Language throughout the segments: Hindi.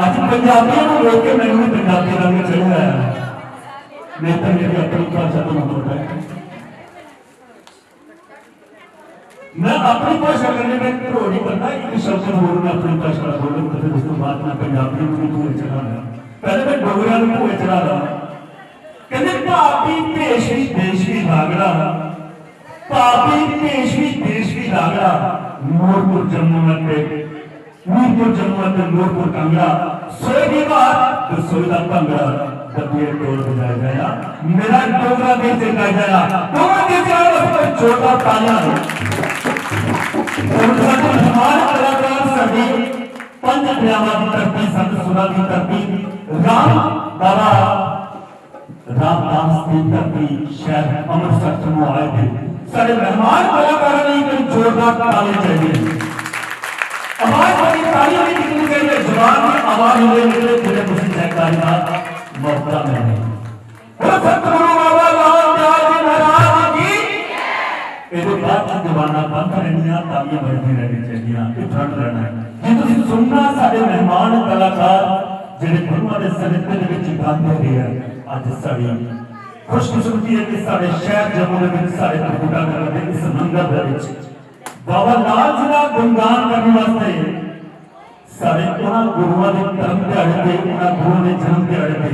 ਅੱਜ ਪੰਜਾਬੀਆਂ ਨੂੰ ਵੇਖ ਕੇ ਮੈਨੂੰ ਵੀ ਪੰਜਾਬੀ ਰੰਗ ਚੜਿਆ ਮੈਂ ਤਾਂ ਮੇਰੀ ਆਪਣੀ ਭਾਸ਼ਾ ਤੋਂ ਮਤਲਬ ਹੈ मैं अपनी भाषा करने में प्रो नहीं करता एक शब्द बोलूँ अपनी भाषा बोलूँ तो फिर उसके बाद मैं पंजाबी को भी भूए चढ़ा रहा पहले मैं डोगरा को भूए चढ़ा रहा कहते भाभी भेष भी देश भी लागड़ा भाभी भेष भी देश भी लागड़ा नूरपुर जम्मू में नूरपुर जम्मू में नूरपुर कांगड़ा सोए की बात तो सोए का भंगड़ा दबिए टोल बजाया जाया मेरा डोगरा देश दिखाया जाया डोगरा देश का छोटा ताला मेहमान कलाकार सभी पंच प्यामा की धरती संत सुरा की धरती राम बाबा रामदास की धरती शहर अमृतसर से आए थे सारे मेहमान कलाकार नहीं कोई जोरदार ताली चाहिए आवाज वाली तालियों की निकली गई जवान की आवाज हुए निकले तेरे कुछ सहकारी बात मौका में नहीं बोलो सतगुरु बाबा रामदास जी महाराज की ਇਹਦੇ ਬਾਅਦ ਜਵਾਨਾ ਬੰਦ ਰਹਿਣੀਆਂ ਤਾਲੀਆਂ ਵੱਜਦੀਆਂ ਰਹਿਣੀਆਂ ਚਾਹੀਦੀਆਂ ਇਹ ਠੰਡ ਰਹਿਣਾ ਜੇ ਤੁਸੀਂ ਸੁਣਨਾ ਸਾਡੇ ਮਹਿਮਾਨ ਕਲਾਕਾਰ ਜਿਹੜੇ ਗੁਰੂਆਂ ਦੇ ਸਨਿਧਿ ਦੇ ਵਿੱਚ ਗਾਉਂਦੇ ਰਹੇ ਅੱਜ ਸਾਡੀ ਖੁਸ਼ਕਿਸਮਤੀ ਹੈ ਕਿ ਸਾਡੇ ਸ਼ਹਿਰ ਜੰਮੂ ਦੇ ਵਿੱਚ ਸਾਡੇ ਬੂਟਾ ਨਗਰ ਦੇ ਇਸ ਮੰਦਰ ਦੇ ਵਿੱਚ ਬਾਬਾ ਲਾਲ ਜੀ ਦਾ ਗੁਣਗਾਨ ਕਰਨ ਵਾਸਤੇ ਸਾਡੇ ਉਹਨਾਂ ਗੁਰੂਆਂ ਦੇ ਧਰਮ ਦਿਹਾੜੇ ਤੇ ਉਹਨਾਂ ਗੁਰੂਆਂ ਦੇ ਜਨਮ ਦਿਹਾੜੇ ਤੇ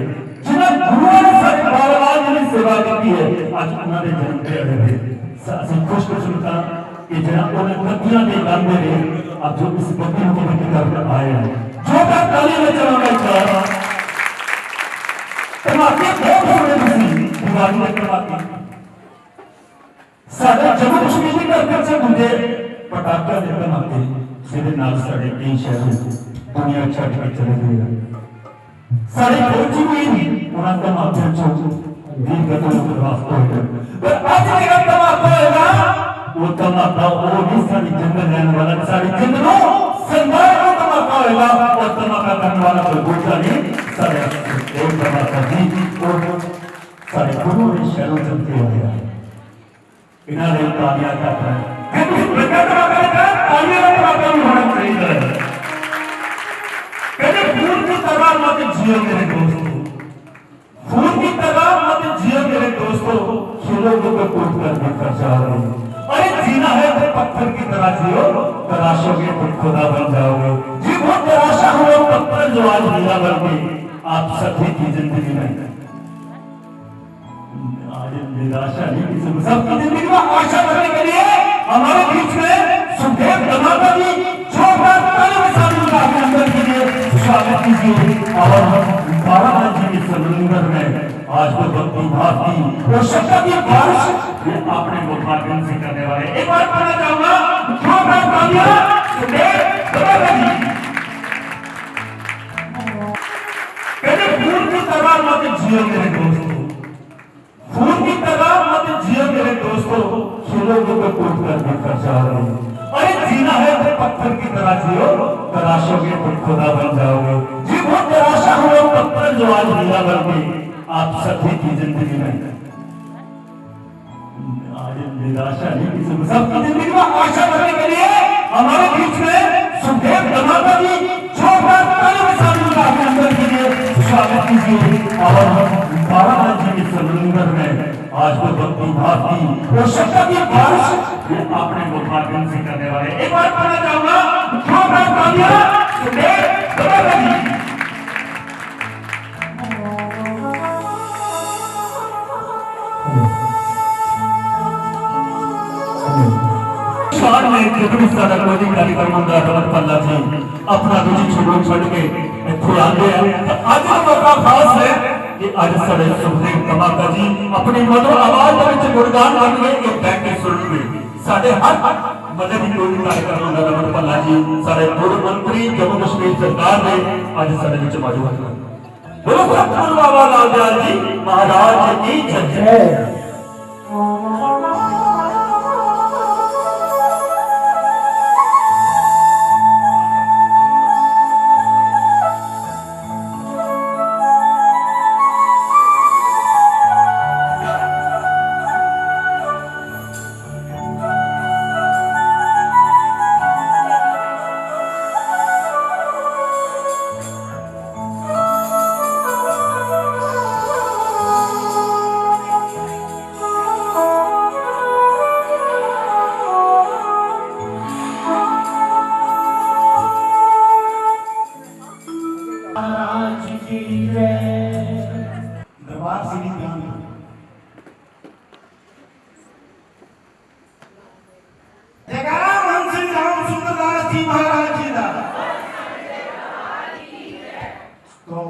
ਜਿਨ੍ਹਾਂ ਗੁਰੂਆਂ ਨੇ ਸਾਡੇ ਬਾਬਾ ਲਾਲ ਜੀ ਦੀ ਸੇਵਾ ਕੀਤੀ ਹੈ ਅੱਜ ਉਹਨਾਂ ਦੇ ਜਨਮ ਦਿਹਾੜੇ ਤੇ ਅਸੀਂ खुशकिस्मत कि जनाब उन्हें कतियां दे गांधे रहे अब जो इस बकरी को भी कर आए हैं जो का ताली में चलाना चाहा धमाके बहुत हो रहे थे दिवाली में धमाके सारे जम्मू कश्मीर की धरती से मुझे पटाखा दे धमाके सीधे नाल साढ़े कई शहर दुनिया छड़ के चले गए सारे फौजी भी उन्हें धमाके चो वीर गतों को रास्ता हो पर आज मेरा धमाका होगा वो धमाका वो भी सारी जंगल रहने वाला सारी जंगलों संभाल को धमाका होगा और धमाका करने वाला कोई दूसरा नहीं सारे एक धमाका जी और सारे गुरु ने शहरों चलते हो गया इन्होंने तालियां काट रहे हैं किस प्रकार धमाका का तालियां धमाका भी होना चाहिए कहते फूल की तरह मत जियो मेरे दोस्तों फूल की तरह मत जियो मेरे दोस्तों खिलों को टूट कर बिखर जा रहे हो अरे जीना है तो पत्थर की तरह जियो तराशोगे तो खुदा बन जाओगे जी बहुत तराशा हुआ पत्थर जो आज हीरा बन गई आप सभी की जिंदगी में आज निराशा नहीं किसी सबकी जिंदगी में आशा भरने के लिए हमारे बीच में सुखदेव दमाका जी जोरदार तालियों के साथ उनका अभिनंदन कीजिए, स्वागत कीजिए। और बाबा जी के समुद्र में आज तो भक्ति भाव की और शक्ति की बारिश ये अपने मुखाग्रन से करने वाले। एक बार कहना चाहूंगा जोरदार तालियां सुखदेव दमाका जी। कहते फूल की तरह मत जियो मेरे दोस्तों, फूल की तरह मत जियो मेरे दोस्तों, खिलोगे तो टूट कर बिखर जाओगे। अरे जीना है तो पत्थर की तरह जियो, तराशोगे तो खुदा बन जाओगे। जी वो तराशा हुआ पत्थर जो आज हीरा बन गई आप सभी की जिंदगी में। आज निराशा नहीं, किसी सबकी जिंदगी में आशा भरने के लिए हमारे बीच में सुखदेव दमाका जी जोरदार तालियों के साथ उनका अभिनंदन कीजिए, स्वागत कीजिए। और बाबा जी के समुद्र में आज तो भक्ति भाव की और शक्ति की बारिश ये अपने मुखाग्रन से करने वाले। एक बार कहना चाहूंगा जोरदार तालियां सुखदेव दमाका जी। अपना रुचि छोड़ के इत्थे आंदे हैं। अज का मौका खास है कि अज साडे सुखदेव दमाका जी अपनी मधुर आवाज विच गुणगान करनगे, एक बैठ के सुननगे। साडे हर मदद की कोई कार्यक्रम होंदा रमन भल्ला जी साडे पूर्व मंत्री जम्मू कश्मीर सरकार ने अज साडे विच मौजूद हैं। बोलो सतगुरु बाबा लाल दयाल जी महाराज की जय।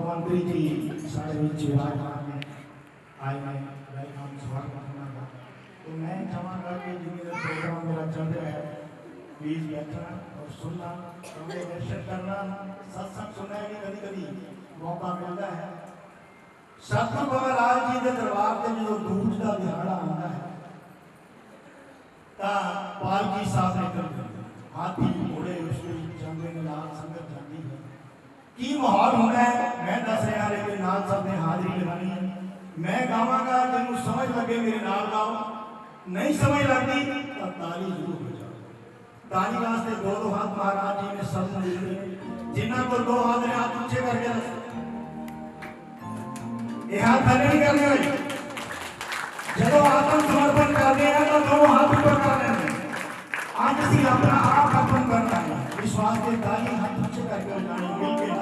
मंत्री जी साढ़े विराजमान ने आए वेलकम स्वागत करना। तो मैं चाहूँगा कि जिन्हें प्रोग्राम मेरा चल रहा है प्लीज बैठना और सुनना, दर्शन करना, सत्संग सुनने की कभी कभी मौका मिलता है। सतगुरु बाबा लाल जी के दरबार से जो दूज का दिहाड़ा आता है पालकी साहब निकलते हाथी घोड़े उसके चंदे के नाल संगत जाती है। की माहौल होना है मैं दस रहा, लेकिन नाल सब ने हाजिरी लगानी है। मैं गावांगा जिन्होंने समझ लगे मेरे नाल गाओ, नहीं समझ लगती तो ताली जरूर हो जाओ। ताली वास्ते दो दो हाथ महाराज जी ने सब दिए, जिन्हों को दो हाथ ने हाथ ऊंचे करके ये हाथ थले नहीं करने वाले। जब आत्म समर्पण करते हैं तो दोनों हाथ ऊपर कर लेते हैं। आज असी अपना आप अर्पण करना है, विश्वास के ताली हाथ ऊंचे करके जाने मिलके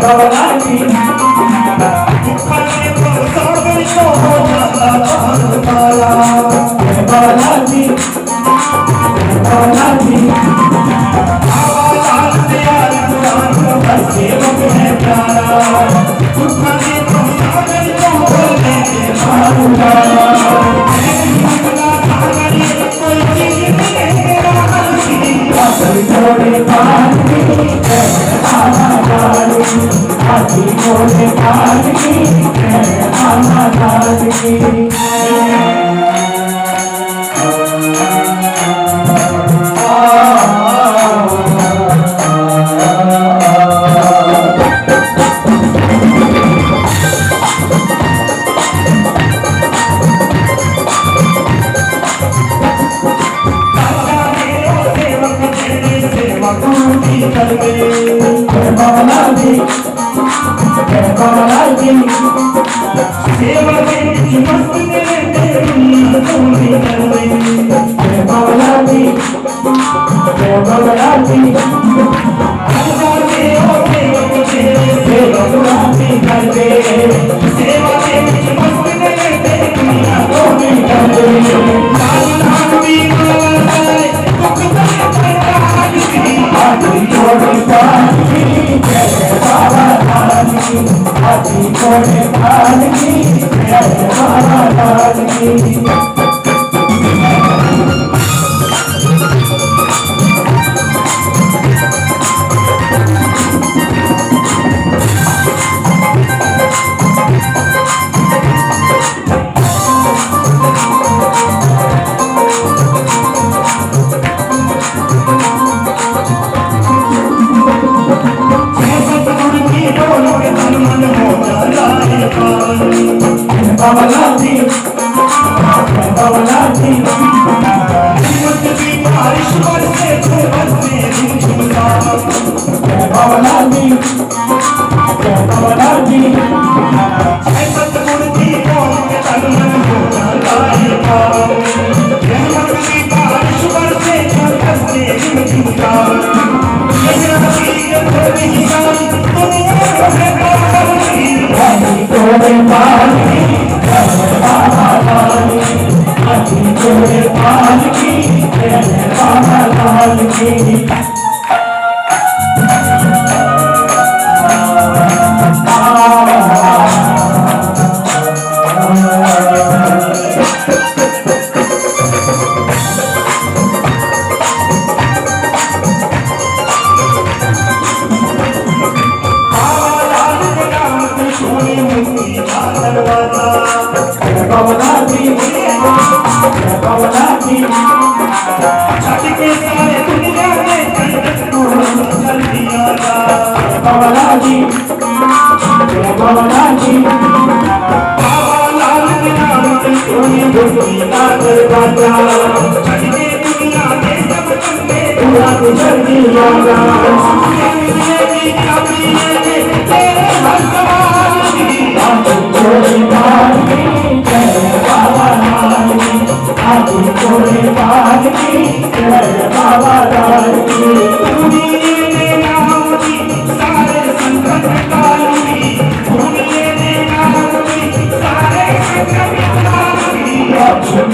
बाबा जी दुखने को सागर को हो जाता पार पाया बाबा जी बाबा जी आवाज यार कुरान का बच्चे लोग है प्यारा दुखने को सागर को हो जाता पार थोड़े पाल की आना डाली हाथी थोड़े पाल की आना डाली बाबा जी बाबा जी सेवा की मस्त तेरी पूरी कर दे बाबा जी बाबा जी अल्लाह के होते तेरे सेवा पूरी कर दे सेवा की मस्त तेरी पूरी कर दे लाल भी बोले हाथी थोड़े पाल की बाबा लाल हाथी थोड़े पाल की बाबा लाल की बाबा जी बाबा जी हिम्मत की बारिश बरसे बरसे झुमका बाबा जी बाबा जी हिम्मत मूर्ति कौन के तन मन हो लाए पाओ हिम्मत की बारिश बरसे बरसे झुमका ये हकीकत नहीं जान दुनिया है बाबा तोरे पाल की बाबा लाल हाथी तोरे पाल की बाबा लाल की बाबा जी बाबा जी छठ के सारे दुनिया में चल दिया बाबा जी बाबा जी बाबा लाल के नाम से सोनी भक्ति का दरवाजा छठ के दुनिया में सब बंदे पूरा चल दिया हाथी थोड़े पाल की बाबा लाल की सारे संकट काली सारे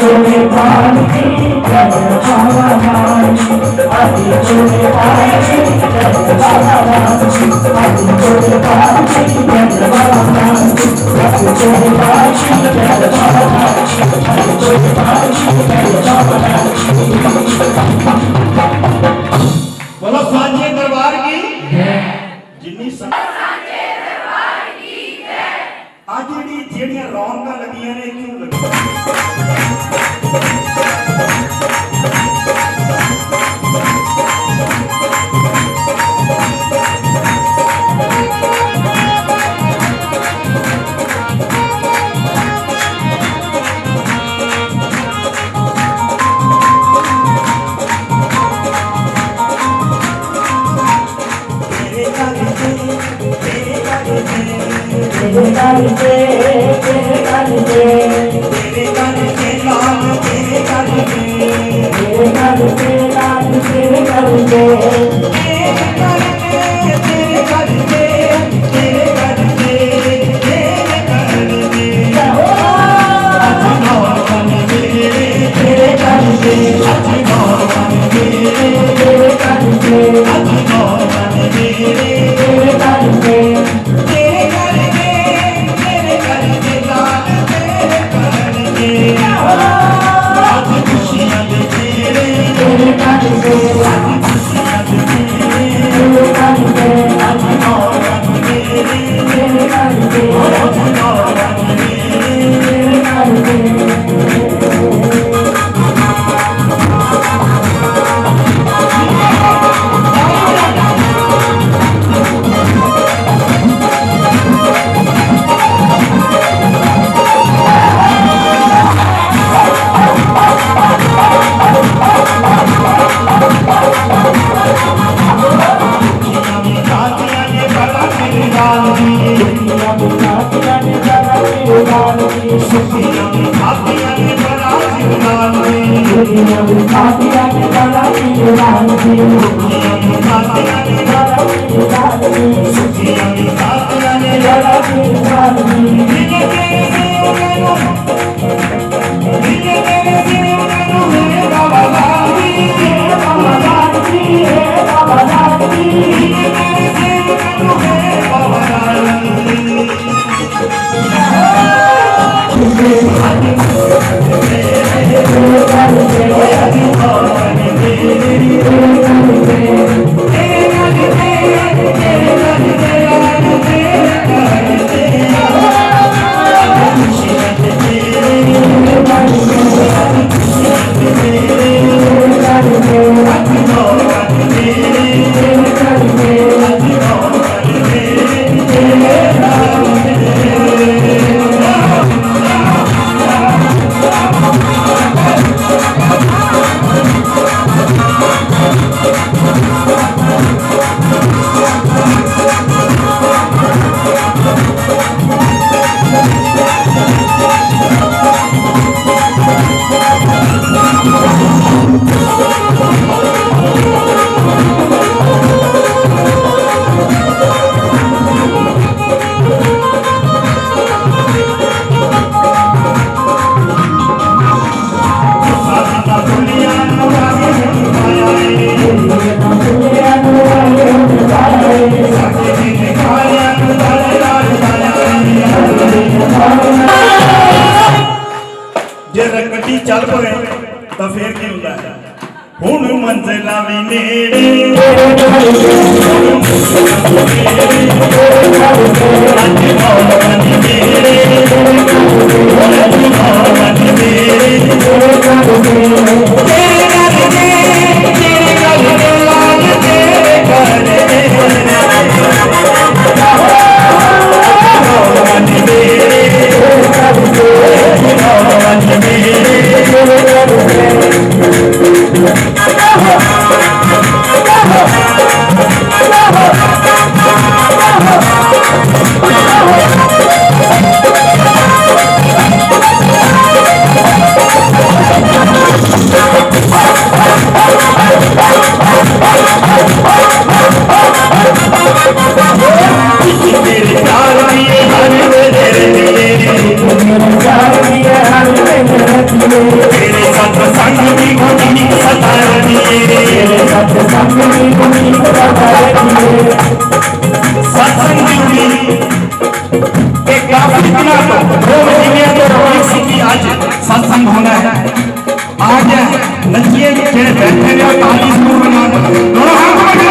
थोड़े पाल की बाबा लाल हाथी थोड़े पाल की बाबा लाल हाथी थोड़े पाल की बाबा लाल हाथी थोड़े पाल की बाबा लाल बोलो सांझे दरबार की जिन्नी आज जेड़ियां रौनक लगियां ने क्यों लगी तेरे करके लाल तेरे करके लाल तेरे करके चल पवे तो फिर की होता है हुण मंजिला भी नेड़े सत्संग होना है आज नचिए जेड़े बैठे ने ताली जरूर बना दोनों हाथ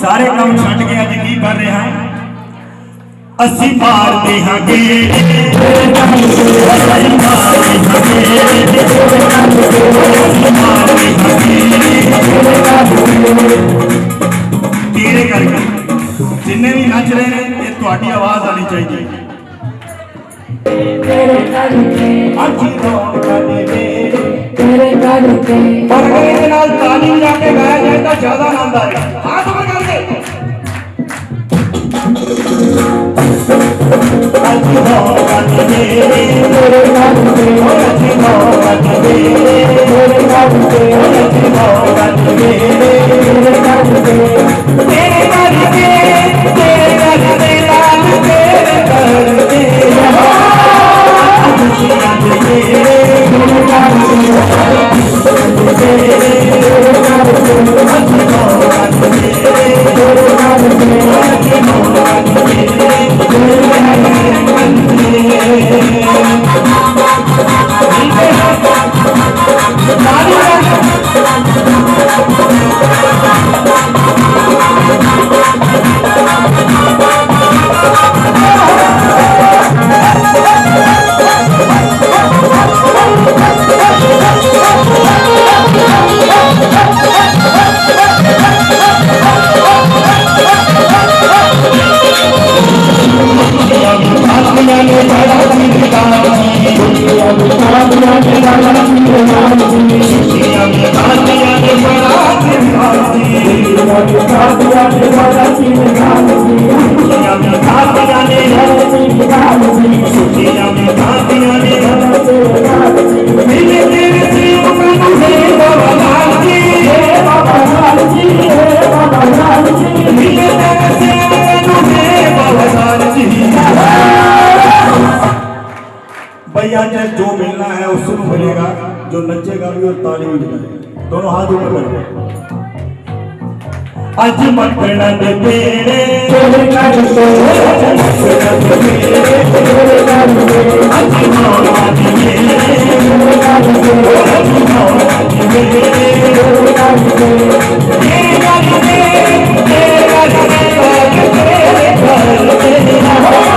सारे काम छड़ के अज की कर रहे हैं असी मारते हाँ तेरे करके जिन्ने भी नच रहे हैं ये थोड़ी आवाज आनी चाहिए और अगर इसके नाल ताली बजा के गाया जाए तो ज्यादा आनंद आएगा हाथ ऊपर करके कादियां ने बड़ा आशीर्वाद दी, खुशियां में कादियां ने बड़ा आशीर्वाद दी, खुशियां में कादियां ने बड़ा आशीर्वाद दी, खुशियां में कादियां ने बड़ा आशीर्वाद दी, खुशियां में कादियां ने बड़ा आशीर्वाद दी, खुशियां में कादियां ने बड़ा आशीर्वाद दी। मिले तेरे सेव मैनू हे बाबा लाल जी, हे बाबा लाल जी, हे बाबा लाल जी, मिले तेरे सेव मैनू हे बाबा लाल जी। भैया जब जो मिलना है उसको मिलेगा, जो नचेगा भी और ताली भी बजाएगा, दोनों हाथ ऊपर करो। अज मटन दे पेड़े तेरे कर दो, अज मटन दे पेड़े तेरे कर दो, अज मौला दी मेरे तेरे कर दो, अज मौला दी मेरे तेरे कर दो, ये कर दे तेरे कर दे तेरे कर दे,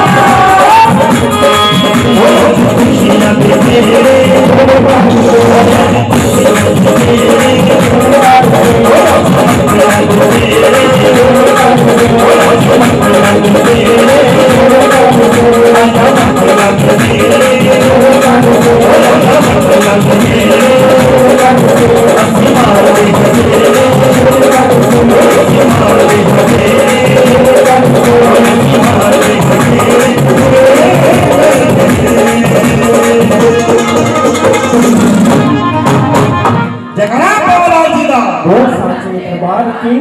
ओ खुशियां दे मेरे तेरे कर दो, खुशियां दे मेरे तेरे कर दो, जगन्नाथ बाबा जी का बहुत साचे दरबार की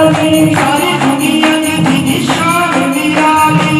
सारी दुनिया की दीदी शान निराली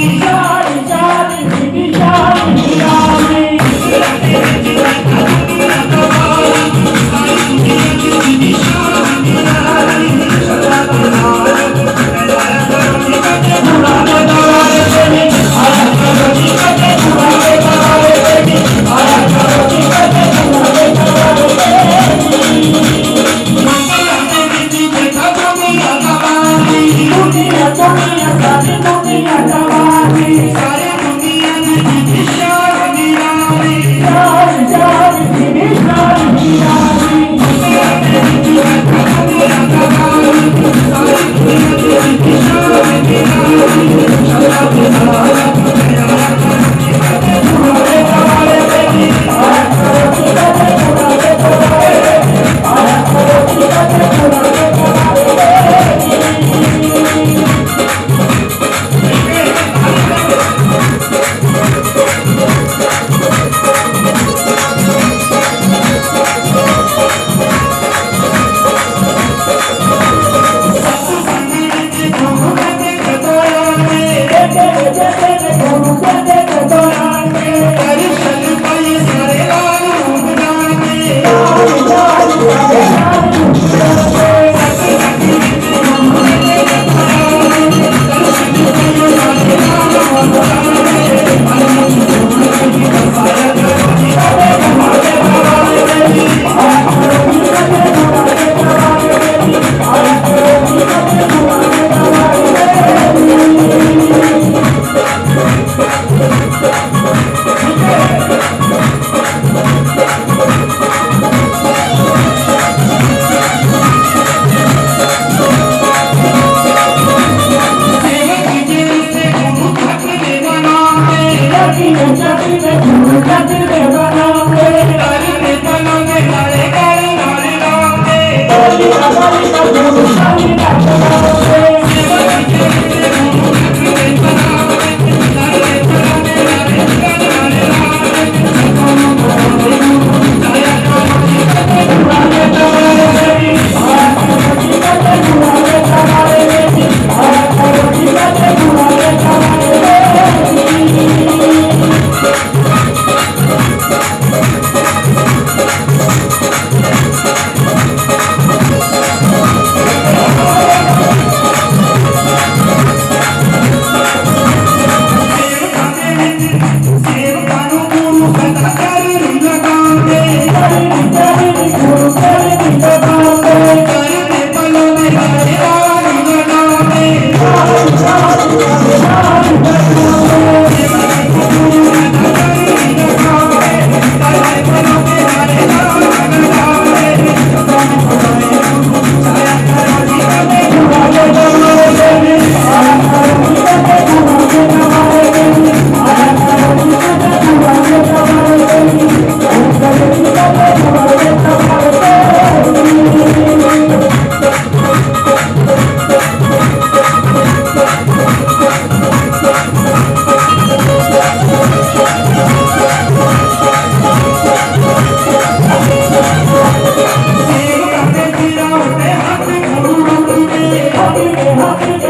Happy